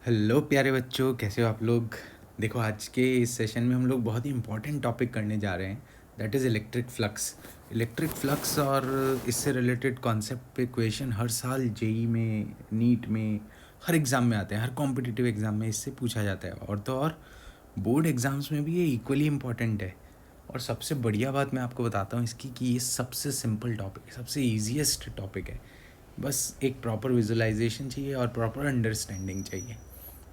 Hello प्यारे बच्चों, कैसे हो आप लोग। देखो, आज के इस सेशन में हम लोग बहुत ही इंपॉर्टेंट टॉपिक करने जा रहे हैं, that is electric flux. Electric flux और इससे रिलेटेड कॉन्सेप्ट पे क्वेश्चन हर साल जेई में, नीट में, हर एग्ज़ाम में आते हैं। हर कॉम्पिटिटिव एग्ज़ाम में इससे पूछा जाता है, और तो और बोर्ड एग्ज़ाम्स में भी ये इक्वली इम्पॉर्टेंट है। और सबसे बढ़िया बात मैं आपको बताता हूँ इसकी कि ये सबसे सिंपल टॉपिक, सबसे ईजीएस्ट टॉपिक है। बस एक प्रॉपर विजुअलाइजेशन चाहिए और प्रॉपर अंडरस्टैंडिंग चाहिए।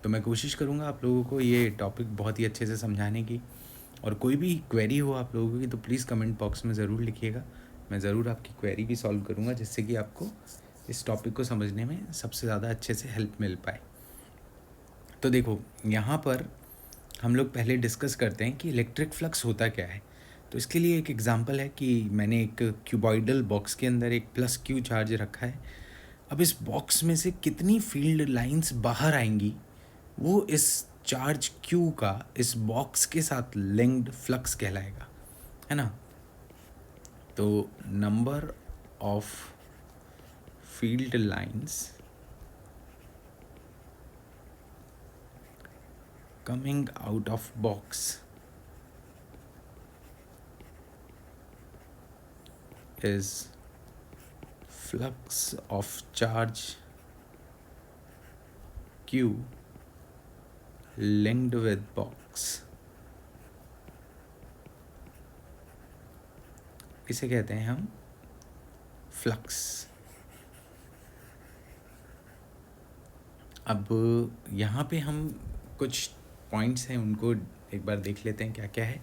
तो मैं कोशिश करूँगा आप लोगों को ये टॉपिक बहुत ही अच्छे से समझाने की। और कोई भी क्वेरी हो आप लोगों की तो प्लीज़ कमेंट बॉक्स में ज़रूर लिखिएगा। मैं ज़रूर आपकी क्वेरी भी सॉल्व करूँगा, जिससे कि आपको इस टॉपिक को समझने में सबसे ज़्यादा अच्छे से हेल्प मिल पाए। तो देखो, यहाँ पर हम लोग पहले डिस्कस करते हैं कि इलेक्ट्रिक फ्लक्स होता क्या है। तो इसके लिए एक एग्जांपल है कि मैंने एक क्यूबॉइडल बॉक्स के अंदर एक प्लस क्यू चार्ज रखा है। अब इस बॉक्स में से कितनी फील्ड लाइंस बाहर आएंगी, वो इस चार्ज क्यू का इस बॉक्स के साथ लिंक्ड फ्लक्स कहलाएगा, है ना। तो number of field lines coming out of box is flux of charge q linked with box। इसे कहते हैं हम फ्लक्स। अब यहाँ पे हम कुछ पॉइंट्स हैं, उनको एक बार देख लेते हैं क्या क्या है।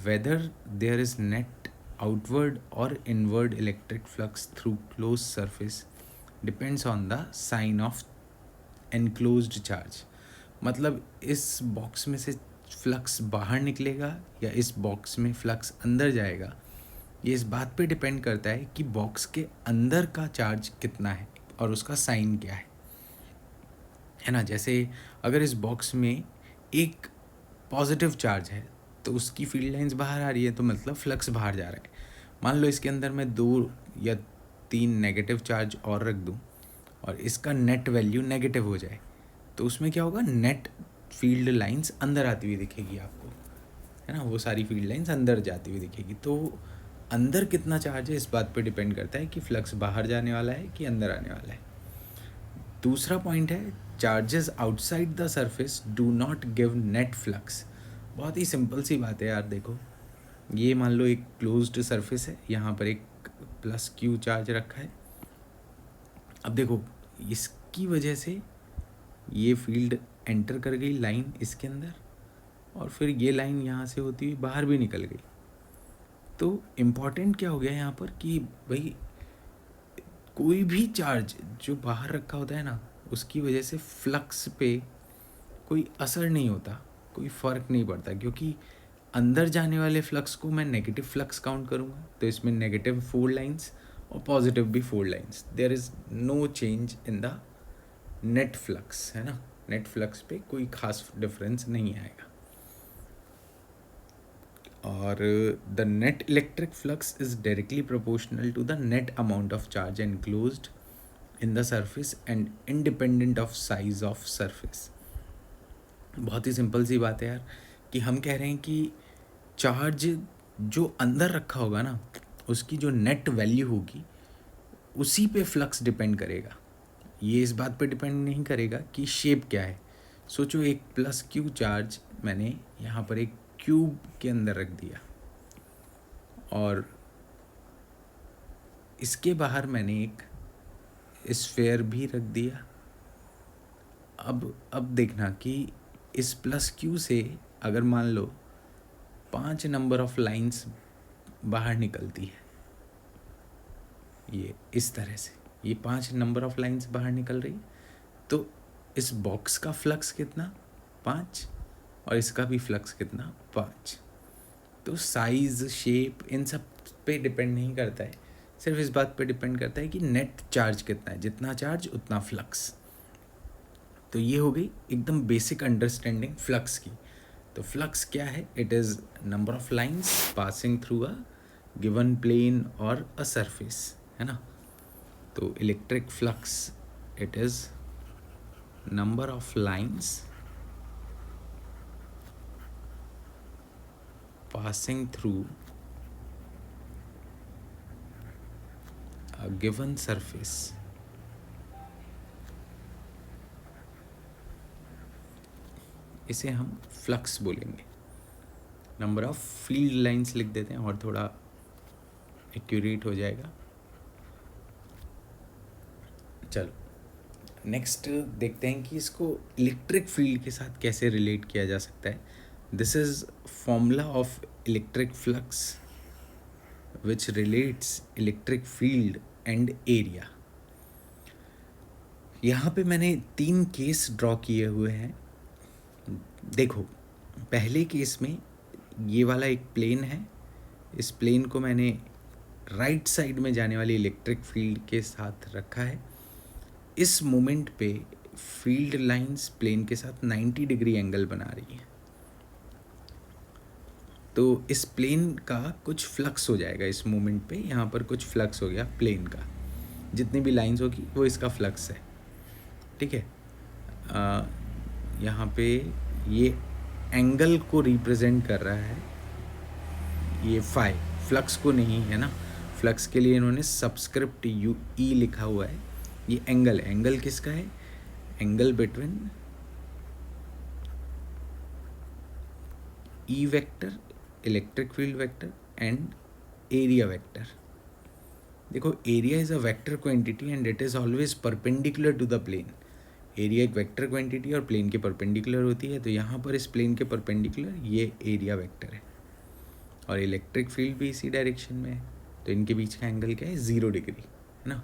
Whether there is net outward और inward electric flux through close surface depends on the sign of enclosed charge. मतलब इस बॉक्स में से फ्लक्स बाहर निकलेगा या इस बॉक्स में फ्लक्स अंदर जाएगा, ये इस बात पे डिपेंड करता है कि बॉक्स के अंदर का चार्ज कितना है और उसका साइन क्या है ना। जैसे अगर इस बॉक्स में एक पॉजिटिव चार्ज है तो उसकी फील्ड लाइंस बाहर आ रही है, तो मतलब फ्लक्स बाहर जा रहा है। मान लो इसके अंदर मैं 2 या 3 नेगेटिव चार्ज और रख दूं और इसका नेट वैल्यू नेगेटिव हो जाए, तो उसमें क्या होगा, नेट फील्ड लाइंस अंदर आती हुई दिखेगी आपको, है ना। वो सारी फील्ड लाइंस अंदर जाती हुई दिखेगी। तो अंदर कितना चार्ज है इस बात पे डिपेंड करता है कि फ्लक्स बाहर जाने वाला है कि अंदर आने वाला है। दूसरा पॉइंट है, charges outside the surface do not give net flux. बहुत ही सिंपल सी बात है यार। देखो, ये मान लो एक क्लोज्ड सरफेस है, यहाँ पर एक प्लस क्यू चार्ज रखा है। अब देखो, इसकी वजह से ये फील्ड एंटर कर गई लाइन इसके अंदर, और फिर ये लाइन यहाँ से होती हुई बाहर भी निकल गई। तो इम्पॉर्टेंट क्या हो गया यहाँ पर कि भाई कोई भी चार्ज जो बाहर रखा होता है ना, उसकी वजह से फ्लक्स पे कोई असर नहीं होता, कोई फ़र्क नहीं पड़ता, क्योंकि अंदर जाने वाले फ्लक्स को मैं नेगेटिव फ्लक्स काउंट करूँगा, तो इसमें नेगेटिव 4 लाइंस और पॉजिटिव भी 4 lines. There is no change in the net flux, है ना। नेट फ्लक्स पे कोई खास डिफरेंस नहीं आएगा। और the net electric flux is directly proportional to the net amount of charge enclosed in the surface and independent of size of surface. बहुत ही सिंपल सी बात है यार, कि हम कह रहे हैं कि चार्ज जो अंदर रखा होगा ना, उसकी जो नेट वैल्यू होगी उसी पे फ्लक्स डिपेंड करेगा। ये इस बात पे डिपेंड नहीं करेगा कि शेप क्या है। सोचो, एक प्लस क्यू चार्ज मैंने यहाँ पर एक क्यूब के अंदर रख दिया और इसके बाहर मैंने एक स्फेयर भी रख दिया। अब देखना कि इस प्लस क्यू से अगर मान लो 5 नंबर ऑफ लाइंस बाहर निकलती है, ये इस तरह से, ये 5 नंबर ऑफ लाइंस बाहर निकल रही, तो इस बॉक्स का फ्लक्स कितना, 5, और इसका भी फ्लक्स कितना, 5। तो साइज़, शेप, इन सब पे डिपेंड नहीं करता है, सिर्फ इस बात पे डिपेंड करता है कि नेट चार्ज कितना है, जितना चार्ज उतना फ्लक्स। तो ये हो गई एकदम बेसिक अंडरस्टैंडिंग फ्लक्स की। तो फ्लक्स क्या है, it is number of lines passing through a given plane और अ सरफेस, है ना। तो electric flux, it is number of lines passing through a given surface इसे हम फ्लक्स बोलेंगे. नंबर ऑफ फील्ड लाइंस लिख देते हैं और थोड़ा एक्यूरेट हो जाएगा. चलो नेक्स्ट देखते हैं कि इसको इलेक्ट्रिक फील्ड के साथ कैसे रिलेट किया जा सकता है. This is formula of electric flux which relates electric field and area. यहाँ पे मैंने 3 केस ड्रॉ किए हुए हैं. देखो पहले केस में ये वाला एक प्लेन है. इस प्लेन को मैंने राइट साइड में जाने वाली इलेक्ट्रिक फील्ड के साथ रखा है. इस मोमेंट पे फील्ड लाइंस प्लेन के साथ 90 डिग्री एंगल बना रही है. तो इस प्लेन का कुछ फ्लक्स हो जाएगा इस मोमेंट पे. यहाँ पर कुछ फ्लक्स हो गया प्लेन का. जितनी भी लाइंस होगी वो इसका फ्लक्स है. ठीक है. यहाँ पे ये एंगल को रिप्रेजेंट कर रहा है. ये फाई फ्लक्स को नहीं है ना. फ्लक्स के लिए इन्होंने सबस्क्रिप्ट यू ई लिखा हुआ है. ये एंगल है. एंगल किसका है? Angle between E vector, electric field vector and area vector. देखो area is a vector quantity and it is always perpendicular to the plane. Area एक वेक्टर क्वांटिटी और प्लेन के परपेंडिकुलर होती है. तो यहाँ पर इस प्लेन के परपेंडिकुलर ये एरिया वेक्टर है और इलेक्ट्रिक फील्ड भी इसी डायरेक्शन में है. तो इनके बीच का एंगल क्या है? 0 डिग्री है ना.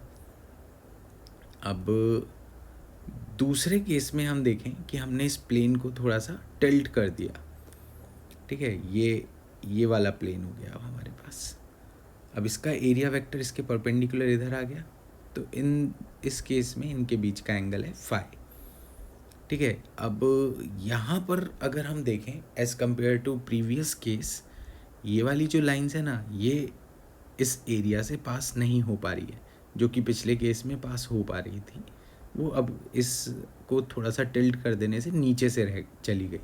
अब दूसरे केस में हम देखें कि हमने इस प्लेन को थोड़ा सा टिल्ट कर दिया. ठीक है. ये वाला प्लेन हो गया अब हमारे पास. अब इसका एरिया वेक्टर इसके परपेंडिकुलर इधर आ गया. तो इस केस में इनके बीच का एंगल है फाई. ठीक है. अब यहाँ पर अगर हम देखें as compare to previous case, ये वाली जो लाइंस है ना, ये इस एरिया से पास नहीं हो पा रही है. जो कि पिछले केस में पास हो पा रही थी, वो अब इसको थोड़ा सा टिल्ट कर देने से नीचे से रह चली गई.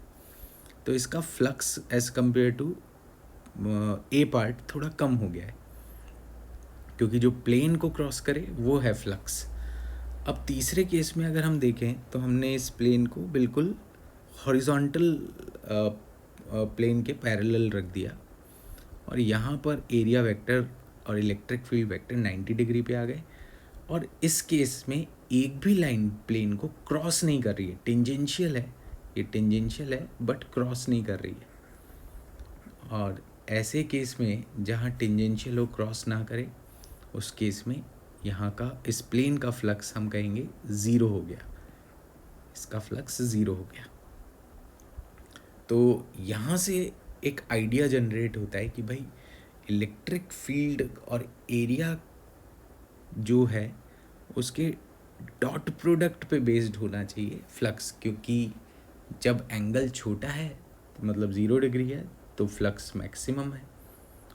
तो इसका flux as compare to A part थोड़ा कम हो गया है, क्योंकि जो प्लेन को क्रॉस करे वो है फ्लक्स. अब तीसरे केस में अगर हम देखें तो हमने इस प्लेन को बिल्कुल हॉरिजॉन्टल प्लेन के पैरेलल रख दिया और यहाँ पर एरिया वेक्टर और इलेक्ट्रिक फील्ड वेक्टर 90 डिग्री पे आ गए. और इस केस में एक भी लाइन प्लेन को क्रॉस नहीं कर रही है. टेंजेंशियल है, ये टेंजेंशियल है बट क्रॉस नहीं कर रही है. और ऐसे केस में जहाँ टेंजेंशियल हो क्रॉस ना करे, उस केस में यहाँ का इस प्लेन का फ्लक्स हम कहेंगे 0 हो गया. इसका फ्लक्स 0 हो गया. तो यहाँ से एक आइडिया जनरेट होता है कि भाई इलेक्ट्रिक फील्ड और एरिया जो है उसके डॉट प्रोडक्ट पे बेस्ड होना चाहिए फ्लक्स. क्योंकि जब एंगल छोटा है तो मतलब 0 डिग्री है तो फ्लक्स मैक्सिमम है,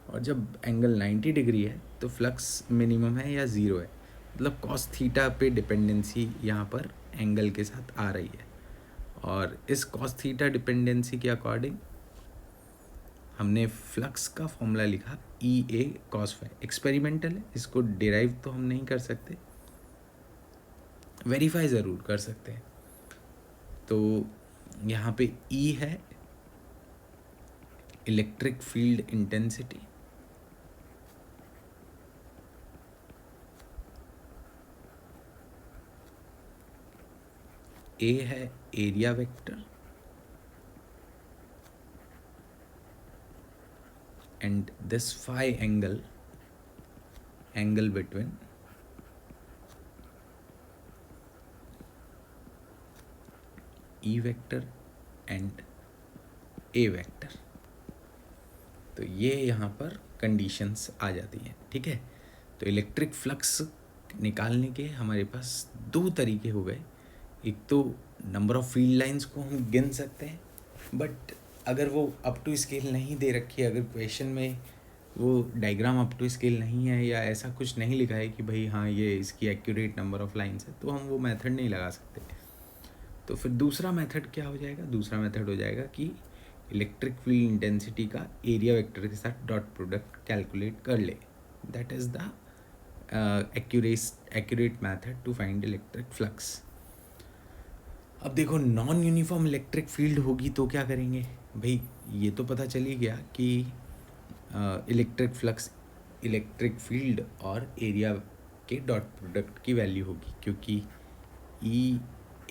और जब एंगल 90 डिग्री है तो फ्लक्स मिनिमम है या 0 है. मतलब कॉस थीटा पे डिपेंडेंसी यहाँ पर एंगल के साथ आ रही है. और इस कॉस थीटा डिपेंडेंसी के अकॉर्डिंग हमने फ्लक्स का फॉर्मूला लिखा ई ए कॉस फाई. एक्सपेरिमेंटल है, इसको डिराइव तो हम नहीं कर सकते, वेरीफाई ज़रूर कर सकते हैं. तो यहाँ पे ई है इलेक्ट्रिक फील्ड इंटेंसिटी, ए है area vector, and this phi angle between E vector and A vector. तो ये यहाँ पर कंडीशंस आ जाती हैं. ठीक है. तो इलेक्ट्रिक फ्लक्स निकालने के हमारे पास 2 तरीके हो गए. एक तो नंबर ऑफ फील्ड लाइंस को हम गिन सकते हैं, बट अगर वो अप टू स्केल नहीं दे रखी है, अगर क्वेश्चन में वो डायग्राम अप टू स्केल नहीं है या ऐसा कुछ नहीं लिखा है कि भाई हाँ ये इसकी एक्यूरेट नंबर ऑफ लाइंस है, तो हम वो मेथड नहीं लगा सकते. तो फिर दूसरा मेथड क्या हो जाएगा, दूसरा मेथड हो जाएगा कि इलेक्ट्रिक फील्ड इंटेंसिटी का एरिया वेक्टर के साथ डॉट प्रोडक्ट कैलकुलेट कर ले. That is the accurate method to find electric flux. अब देखो नॉन यूनिफॉर्म इलेक्ट्रिक फील्ड होगी तो क्या करेंगे भाई, ये तो पता चल ही गया कि इलेक्ट्रिक फ्लक्स, इलेक्ट्रिक फील्ड और एरिया के डॉट प्रोडक्ट की वैल्यू होगी, क्योंकि E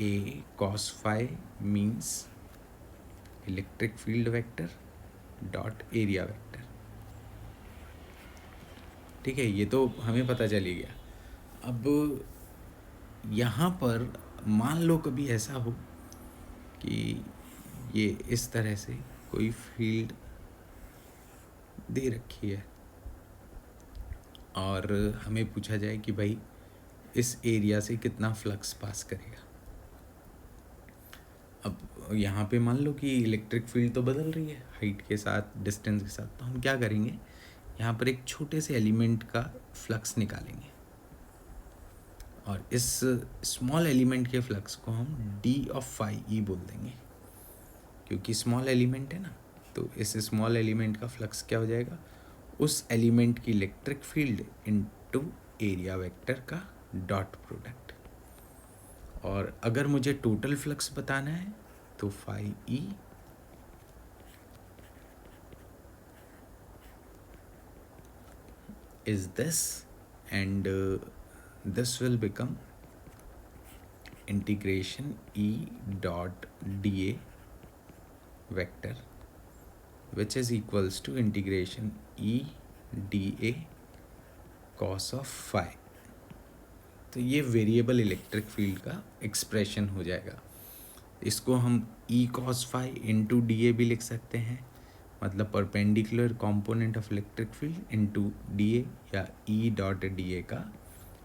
A cos phi means electric field vector dot area vector. ठीक है, ये तो हमें पता चल ही गया. अब यहाँ पर मान लो कभी ऐसा हो कि ये इस तरह से कोई फील्ड दे रखी है और हमें पूछा जाए कि भाई इस एरिया से कितना फ्लक्स पास करेगा. अब यहाँ पे मान लो कि इलेक्ट्रिक फील्ड तो बदल रही है हाइट के साथ, डिस्टेंस के साथ, तो हम क्या करेंगे, यहाँ पर एक छोटे से एलिमेंट का फ्लक्स निकालेंगे और इस स्मॉल एलिमेंट के फ्लक्स को हम डी ऑफ फाई ई बोल देंगे, क्योंकि स्मॉल एलिमेंट है ना. तो इस स्मॉल एलिमेंट का फ्लक्स क्या हो जाएगा, उस एलिमेंट की electric field into area vector का डॉट प्रोडक्ट. और अगर मुझे टोटल फ्लक्स बताना है तो phi E is this, and this will become integration E dot dA vector, which is equals to integration E dA cos of phi. तो ये variable electric field का एक्सप्रेशन हो जाएगा. इसको हम E cos phi into D भी लिख सकते हैं, मतलब perpendicular component of electric field into D या ई डॉट डी का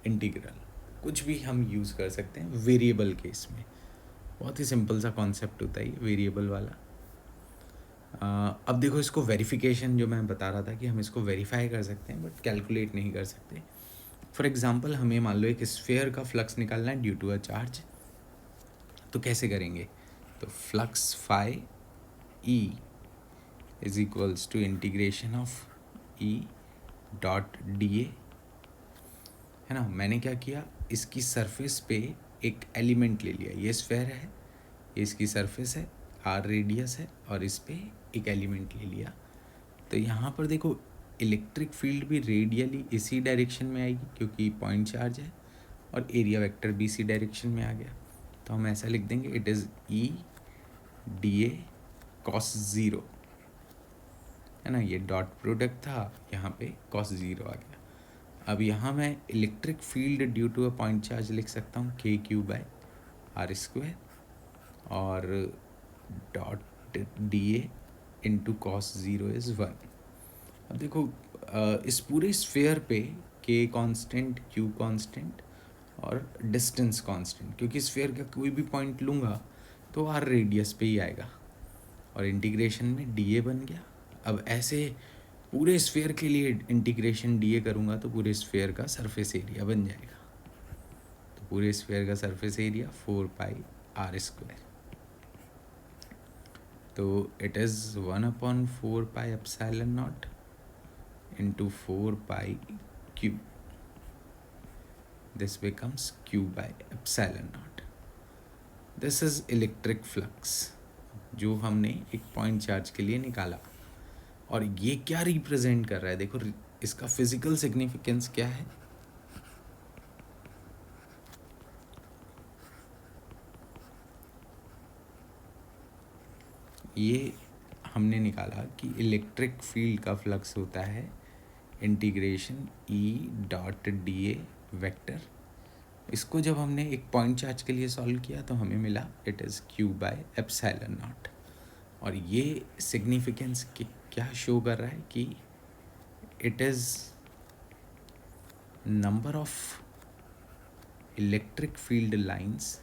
इंटीग्रल, कुछ भी हम यूज़ कर सकते हैं वेरिएबल केस में. बहुत ही सिंपल सा कॉन्सेप्ट होता है ये वेरिएबल वाला. अब देखो इसको वेरिफिकेशन जो मैं बता रहा था कि हम इसको वेरीफाई कर सकते हैं बट कैलकुलेट नहीं कर सकते. फॉर एग्जांपल हमें मान लो एक स्फीयर का फ्लक्स निकालना है ड्यू टू अ चार्ज, तो कैसे करेंगे, तो flux phi E is equals to integration of E dot dA है ना. मैंने क्या किया, इसकी सरफेस पे एक एलिमेंट ले लिया, ये स्फेयर है, ये इसकी सरफेस है, आर रेडियस है और इस पे एक एलिमेंट ले लिया. तो यहाँ पर देखो इलेक्ट्रिक फील्ड भी रेडियली इसी डायरेक्शन में आएगी क्योंकि पॉइंट चार्ज है, और एरिया वेक्टर भी इसी डायरेक्शन में आ गया. तो हम ऐसा लिख देंगे, it is E D A cos zero, है ना. ये डॉट प्रोडक्ट था, यहाँ पे कॉस ज़ीरो आ गया. अब यहाँ मैं electric field due to a point charge लिख सकता हूँ K Q by R square और dot D A into cos zero is one. अब देखो इस पूरे स्फेयर पे के कांस्टेंट, क्यू कांस्टेंट और डिस्टेंस कांस्टेंट, क्योंकि स्फेयर का कोई भी पॉइंट लूँगा तो आर रेडियस पे ही आएगा और इंटीग्रेशन में डी ए बन गया. अब ऐसे पूरे स्फेयर के लिए इंटीग्रेशन डी ए करूँगा तो पूरे स्फेयर का सरफेस एरिया बन जाएगा. तो पूरे स्फेयर का surface area 4 pi r square. तो it is 1/4 pi epsilon naught into 4 pi q. This becomes q by epsilon naught. This is electric flux जो हमने एक पॉइंट चार्ज के लिए निकाला. और ये क्या रिप्रेजेंट कर रहा है, देखो इसका फिजिकल सिग्निफिकेंस क्या है. ये हमने निकाला कि इलेक्ट्रिक फील्ड का फ्लक्स होता है integration E dot D A vector. इसको जब हमने एक पॉइंट चार्ज के लिए सॉल्व किया तो हमें मिला it is Q by epsilon not. और ये सिग्निफिकेंस क्या शो कर रहा है कि it is number of electric field lines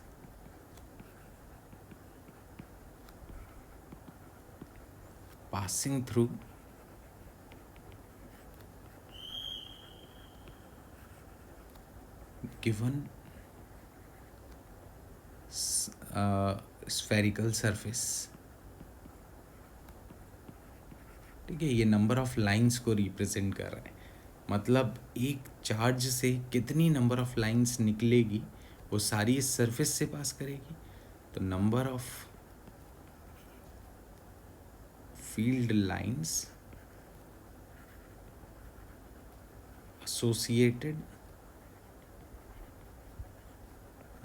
passing through given spherical surface, ठीक है। ये नंबर ऑफ लाइंस को रिप्रेजेंट कर रहा है, मतलब एक चार्ज से कितनी नंबर ऑफ लाइंस निकलेगी वो सारी इस सरफेस से पास करेगी। तो number of field lines associated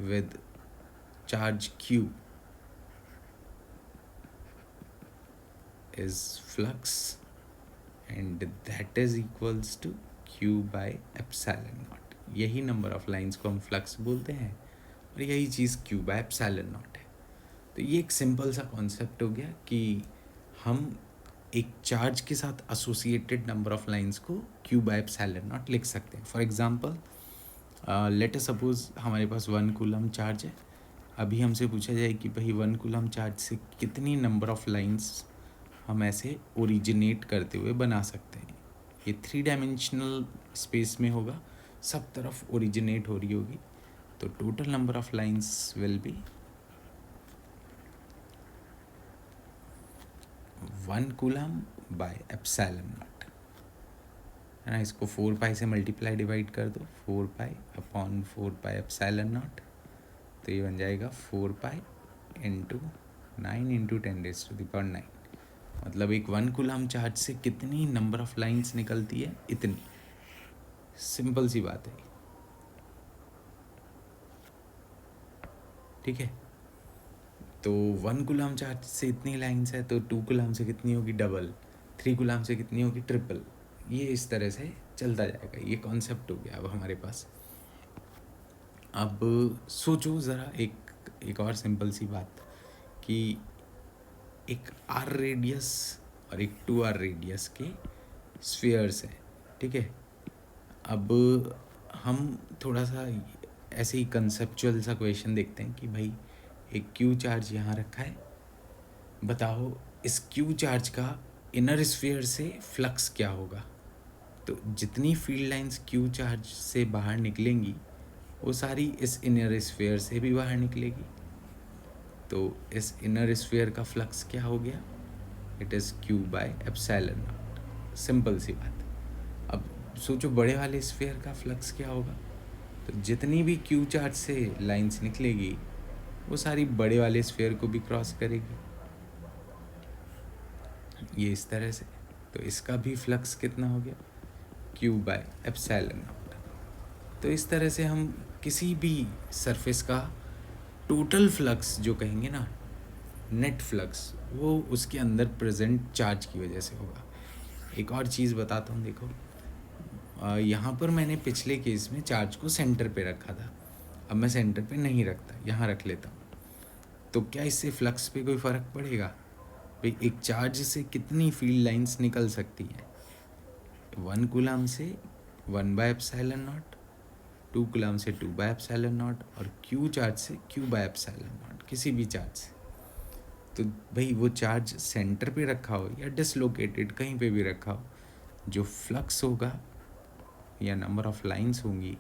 with charge q is flux, and that is equals to q by epsilon naught। यही नंबर ऑफ लाइंस को हम फ्लक्स बोलते हैं और यही चीज़ q by epsilon naught है। तो ये एक सिंपल सा कॉन्सेप्ट हो गया कि हम एक चार्ज के साथ एसोसिएटेड नंबर ऑफ लाइंस को q by epsilon naught लिख सकते हैं। For example let us suppose हमारे पास 1 कूलम चार्ज है। अभी हमसे पूछा जाए कि भाई 1 कूलम चार्ज से कितनी नंबर ऑफ लाइंस हम ऐसे ओरिजिनेट करते हुए बना सकते हैं। ये 3 डायमेंशनल स्पेस में होगा, सब तरफ ओरिजिनेट हो रही होगी। तो total number of lines will be 1 coulomb bye epsilon not, है ना। इसको 4 पाई से मल्टीप्लाई डिवाइड कर दो, 4 pi upon 4 pi epsilon not. तो ये बन जाएगा 4 पाई इंटू 9 इंटू 10⁻⁹। मतलब एक 1 कूलम चार्ज से कितनी नंबर ऑफ लाइंस निकलती है, इतनी। सिंपल सी बात है, ठीक है। तो 1 कूलम चार्ज से इतनी लाइंस है, तो 2 कूलम से कितनी होगी, डबल। 3 कूलम से कितनी होगी, ट्रिपल। ये इस तरह से चलता जाएगा। ये कॉन्सेप्ट हो गया अब हमारे पास। अब सोचो ज़रा एक और सिंपल सी बात कि एक आर रेडियस और एक 2r रेडियस के स्फीयर्स हैं, ठीक है। अब हम थोड़ा सा ऐसे ही कंसेप्चुअल सा क्वेश्चन देखते हैं कि भाई एक क्यू चार्ज यहाँ रखा है, बताओ इस क्यू चार्ज का इनर स्फीयर से फ्लक्स क्या होगा। तो जितनी फील्ड लाइंस क्यू चार्ज से बाहर निकलेंगी वो सारी इस इनर स्फीयर से भी बाहर निकलेगी। तो इस इनर स्फीयर का फ्लक्स क्या हो गया, it is Q by epsilon naught. Simple सी बात। अब सोचो बड़े वाले स्फीयर का फ्लक्स क्या होगा। तो जितनी भी क्यू चार्ज से लाइंस निकलेगी वो सारी बड़े वाले स्फीयर को भी क्रॉस करेगी, ये इस तरह से। तो इसका भी फ्लक्स कितना हो गया, क्यू बाय एप्सिलॉन नॉट। तो इस तरह से हम किसी भी सरफेस का टोटल फ्लक्स जो कहेंगे ना, नेट फ्लक्स, वो उसके अंदर प्रेजेंट चार्ज की वजह से होगा। एक और चीज़ बताता हूँ, देखो यहाँ पर मैंने पिछले केस में चार्ज को सेंटर पे रखा था। अब मैं सेंटर पे नहीं रखता, यहाँ रख लेता हूँ। तो क्या इससे फ्लक्स पे कोई फ़र्क पड़ेगा। भाई एक चार्ज से कितनी फील्ड लाइंस निकल सकती हैं, 1 कूलम से 1 बाय एप्सिलॉन नॉट, 2 कूलम से 2 बाय एप्सिलॉन नॉट, और क्यू चार्ज से क्यू बाय एप्सिलॉन नॉट, किसी भी चार्ज से। तो भाई वो चार्ज सेंटर पे रखा हो या डिसलोकेटेड कहीं पे भी रखा हो, जो फ्लक्स होगा या नंबर ऑफ लाइंस होंगी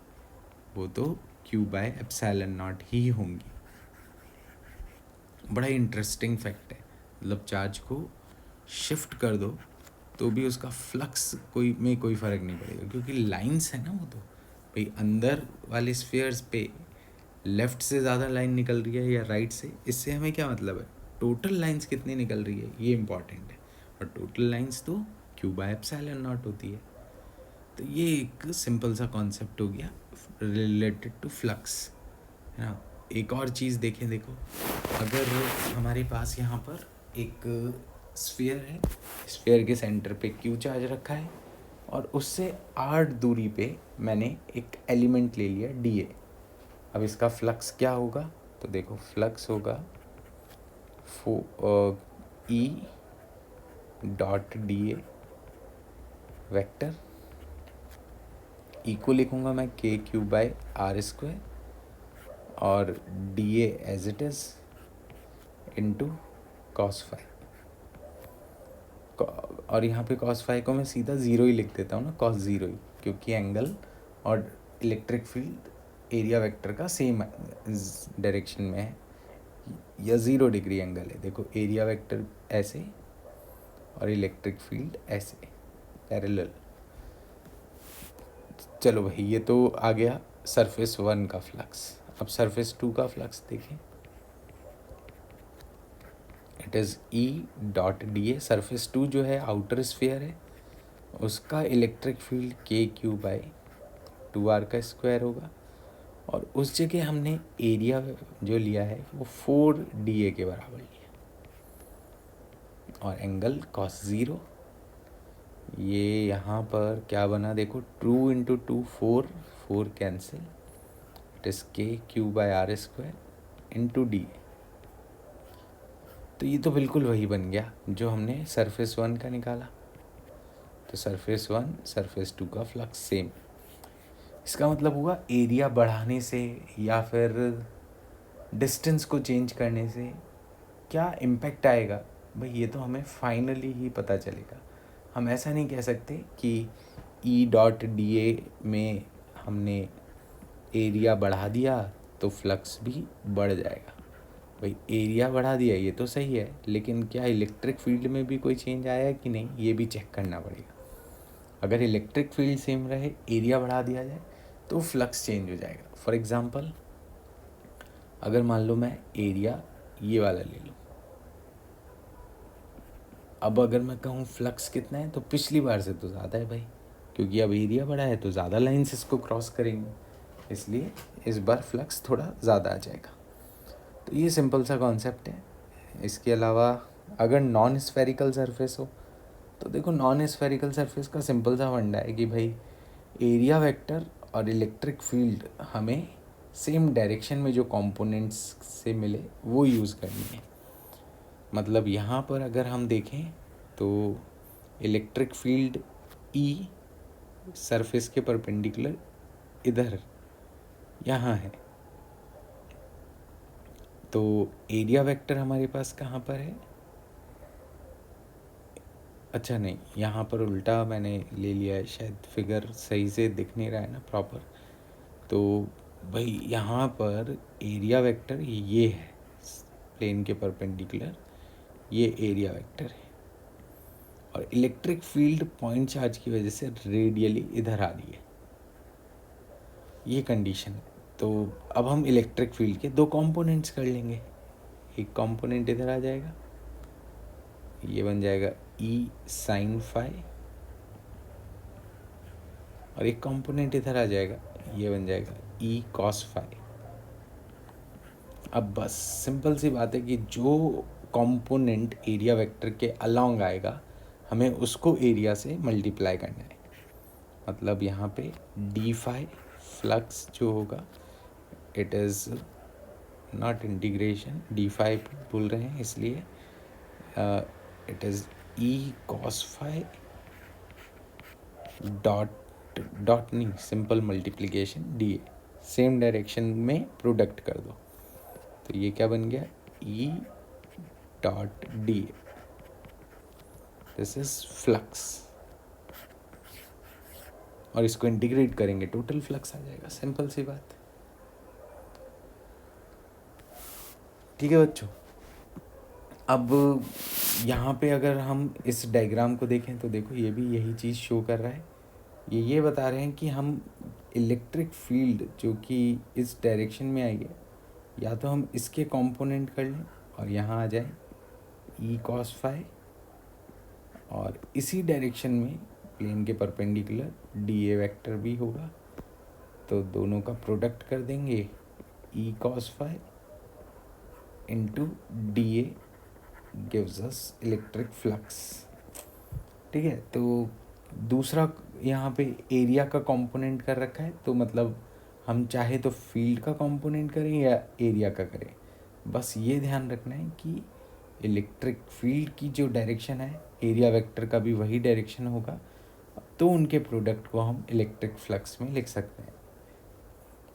वो तो क्यू बाय एप्सिलॉन नॉट ही होंगी। बड़ा इंटरेस्टिंग फैक्ट है। मतलब चार्ज को शिफ्ट कर दो तो भी उसका फ्लक्स कोई फ़र्क नहीं पड़ेगा, क्योंकि लाइंस है ना वो। तो भाई अंदर वाले स्फीयर्स पे लेफ़्ट से ज़्यादा लाइन निकल रही है या राइट से, इससे हमें क्या मतलब है, टोटल लाइंस कितनी निकल रही है ये इंपॉर्टेंट है। और टोटल लाइंस तो क्यू बाय एप्सिलॉन नॉट होती है। तो ये एक सिंपल सा कॉन्सेप्ट हो गया रिलेटेड टू फ्लक्स, है ना। एक और चीज़ देखें, देखो अगर हमारे पास यहाँ पर एक स्फीयर है, स्फीयर के सेंटर पे क्यू चार्ज रखा है और उससे 8 दूरी पे मैंने एक एलिमेंट ले लिया डी ए। अब इसका फ्लक्स क्या होगा, तो देखो फ्लक्स होगा E dot D A vector, E को लिखूँगा मैं K Q by R square, और D A as it is into cos phi. और यहाँ पे कॉस फाई को मैं सीधा ज़ीरो ही लिख देता हूँ ना, कॉस ज़ीरो ही, क्योंकि एंगल और इलेक्ट्रिक फील्ड एरिया वेक्टर का सेम डायरेक्शन में है। या 0 डिग्री एंगल है। देखो एरिया वेक्टर ऐसे और इलेक्ट्रिक फील्ड ऐसे पैरेलल। चलो भाई ये तो आ गया सरफेस 1 का फ्लक्स। अब सरफेस 2 का फ्लक्स देखें। It is E dot D A. Surface 2 जो है आउटर स्फीयर है, उसका इलेक्ट्रिक फील्ड के क्यू बाई 2r का स्क्वायर होगा, और उस जगह हमने एरिया जो लिया है वो 4 DA के बराबर लिया, और एंगल cos 0। ये यहाँ पर क्या बना देखो, 2 into 2 4 cancel, it is K Q by R square into D. तो ये तो बिल्कुल वही बन गया जो हमने सरफेस 1 का निकाला। तो सरफेस 1 सरफेस 2 का फ्लक्स सेम। इसका मतलब हुआ एरिया बढ़ाने से या फिर डिस्टेंस को चेंज करने से क्या इम्पैक्ट आएगा भाई, ये तो हमें फाइनली ही पता चलेगा। हम ऐसा नहीं कह सकते कि ई डॉट डी ए में हमने एरिया बढ़ा दिया तो फ्लक्स भी बढ़ जाएगा। भाई एरिया बढ़ा दिया ये तो सही है, लेकिन क्या इलेक्ट्रिक फील्ड में भी कोई चेंज आया कि नहीं, ये भी चेक करना पड़ेगा। अगर इलेक्ट्रिक फील्ड सेम रहे, एरिया बढ़ा दिया जाए तो फ्लक्स चेंज हो जाएगा। फॉर एग्ज़ाम्पल अगर मान लो मैं एरिया ये वाला ले लूँ, अब अगर मैं कहूँ फ्लक्स कितना है तो पिछली बार से तो ज़्यादा है भाई, क्योंकि अब एरिया बढ़ा है तो ज़्यादा लाइन्स इसको क्रॉस करेंगे, इसलिए इस बार फ्लक्स थोड़ा ज़्यादा आ जाएगा। तो ये सिंपल सा कॉन्सेप्ट है। इसके अलावा अगर नॉन स्फेरिकल सरफेस हो तो देखो, नॉन स्फेरिकल सरफेस का सिंपल सा फंडा है कि भाई एरिया वेक्टर और इलेक्ट्रिक फील्ड हमें सेम डायरेक्शन में जो कंपोनेंट्स से मिले वो यूज़ करनी है। मतलब यहाँ पर अगर हम देखें तो इलेक्ट्रिक फील्ड ई सरफेस के परपेंडिकुलर इधर यहाँ है, तो एरिया वेक्टर हमारे पास कहाँ पर है, अच्छा नहीं यहाँ पर उल्टा मैंने ले लिया है, शायद फिगर सही से दिख नहीं रहा है ना प्रॉपर। तो भाई यहाँ पर एरिया वेक्टर ये है प्लेन के परपेंडिकुलर, ये एरिया वेक्टर है, और इलेक्ट्रिक फील्ड पॉइंट चार्ज की वजह से रेडियली इधर आ रही है, ये कंडीशन है। तो अब हम इलेक्ट्रिक फील्ड के दो कंपोनेंट्स कर लेंगे। एक कंपोनेंट इधर आ जाएगा, ये बन जाएगा ई साइन फाई, और एक कंपोनेंट इधर आ जाएगा, ये बन जाएगा ई कॉस फाई। अब बस सिंपल सी बात है कि जो कंपोनेंट एरिया वेक्टर के अलोंग आएगा हमें उसको एरिया से मल्टीप्लाई करना है। मतलब यहाँ पे डी फाई फ्लक्स जो होगा, it is not integration, D phi बोल रहे हैं इसलिए, it is E cos phi dot नहीं, simple multiplication D A, same direction में प्रोडक्ट कर दो, तो ये क्या बन गया, E dot D A, this is flux, और इसको इंटीग्रेट करेंगे टोटल फ्लक्स आ जाएगा। सिंपल सी बात, ठीक है बच्चों। अब यहाँ पे अगर हम इस डायग्राम को देखें तो देखो ये भी यही चीज़ शो कर रहा है। ये बता रहे हैं कि हम इलेक्ट्रिक फील्ड जो कि इस डायरेक्शन में आई है, या तो हम इसके कंपोनेंट कर लें और यहाँ आ जाए ई कॉस फाई, और इसी डायरेक्शन में प्लेन के परपेंडिकुलर डी ए वेक्टर भी होगा, तो दोनों का प्रोडक्ट कर देंगे E cos phi into D A gives us electric flux. ठीक है, तो दूसरा यहाँ पे एरिया का कंपोनेंट कर रखा है, तो मतलब हम चाहे तो फील्ड का कंपोनेंट करें या एरिया का करें, बस ये ध्यान रखना है कि इलेक्ट्रिक फील्ड की जो डायरेक्शन है एरिया वेक्टर का भी वही डायरेक्शन होगा, तो उनके प्रोडक्ट को हम इलेक्ट्रिक फ्लक्स में लिख सकते हैं।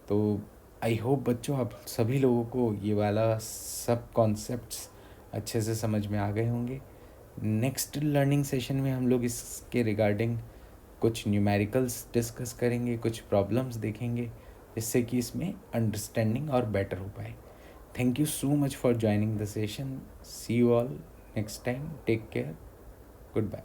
तो आई होप बच्चों आप सभी लोगों को ये वाला सब कॉन्सेप्ट्स अच्छे से समझ में आ गए होंगे। नेक्स्ट लर्निंग सेशन में हम लोग इसके रिगार्डिंग कुछ न्यूमेरिकल्स डिस्कस करेंगे, कुछ प्रॉब्लम्स देखेंगे, जिससे कि इसमें अंडरस्टैंडिंग और बेटर हो पाए। Thank you so much for joining the session. See you all next time. Take care. Goodbye.